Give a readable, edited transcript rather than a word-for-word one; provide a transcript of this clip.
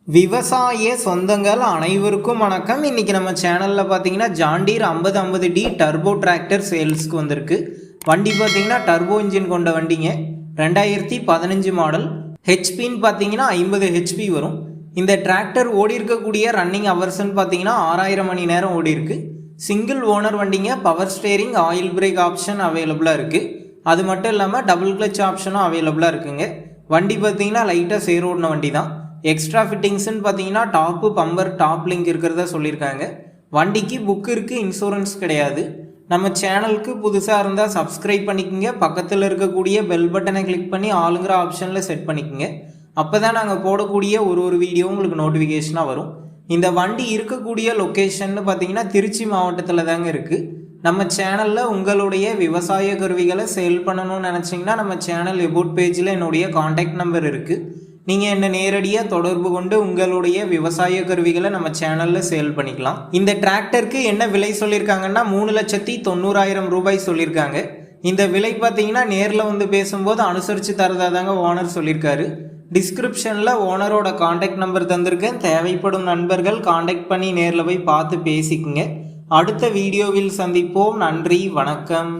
விவசாய சொந்தங்கள் அனைவருக்கும் வணக்கம். இன்றைக்கி நம்ம சேனலில் பார்த்தீங்கன்னா ஜாண்டீர் 5050D டர்போ டிராக்டர் சேல்ஸ்க்கு வந்திருக்கு. வண்டி பார்த்தீங்கன்னா டர்போ இன்ஜின் கொண்ட வண்டிங்க. 2015 மாடல். ஹெச்பின்னு பார்த்தீங்கன்னா 50 ஹெச்பி வரும். இந்த டிராக்டர் ஓடி இருக்கக்கூடிய ரன்னிங் ஹவர்ஸ்ன்னு பார்த்தீங்கன்னா 6000 மணி நேரம் ஓடி இருக்கு. சிங்கிள் ஓனர் வண்டிங்க. Power steering, oil break option அவைலபிளாக இருக்குது. அது மட்டும் இல்லாமல் டபுள் கிளச் ஆப்ஷனும் அவைலபிளாக இருக்குங்க. வண்டி பார்த்தீங்கன்னா லைட்டாக சேரோடின வண்டி தான். எக்ஸ்ட்ரா ஃபிட்டிங்ஸ்ன்னு பார்த்தீங்கன்னா டாப்பு, பம்பர், டாப் லிங்க் இருக்கிறதா சொல்லியிருக்காங்க. வண்டிக்கு புக் இருக்குது, இன்சூரன்ஸ் கிடையாது. நம்ம சேனலுக்கு புதுசாக இருந்தால் சப்ஸ்கிரைப் பண்ணிக்கோங்க. பக்கத்தில் இருக்கக்கூடிய பெல் பட்டனை கிளிக் பண்ணி ஆளுங்கிற ஆப்ஷனில் செட் பண்ணிக்கோங்க. அப்போ தான் நாங்கள் போடக்கூடிய ஒரு வீடியோ உங்களுக்கு நோட்டிஃபிகேஷனாக வரும். இந்த வண்டி இருக்கக்கூடிய லொக்கேஷன்னு பார்த்தீங்கன்னா திருச்சி மாவட்டத்தில் தாங்க இருக்குது. நம்ம சேனலில் உங்களுடைய விவசாய கருவிகளை சேல் பண்ணணும்னு நினச்சிங்கன்னா நம்ம சேனல் எபோட் பேஜில் என்னுடைய காண்டாக்ட் நம்பர் இருக்குது. நீங்கள் என்ன நேரடியாக தொடர்பு கொண்டு உங்களுடைய விவசாய கருவிகளை நம்ம சேனலில் சேல் பண்ணிக்கலாம். இந்த டிராக்டருக்கு என்ன விலை சொல்லியிருக்காங்கன்னா 3,90,000 ரூபாய் சொல்லியிருக்காங்க. இந்த விலை பார்த்தீங்கன்னா நேரில் வந்து பேசும்போது அனுசரித்து தரதாக தாங்க ஓனர் சொல்லியிருக்காரு. டிஸ்கிரிப்ஷனில் ஓனரோட காண்டாக்ட் நம்பர் தந்திருக்கேன். தேவைப்படும் நண்பர்கள் காண்டாக்ட் பண்ணி நேரில் போய் பார்த்து பேசிக்குங்க. அடுத்த வீடியோவில் சந்திப்போம். நன்றி, வணக்கம்.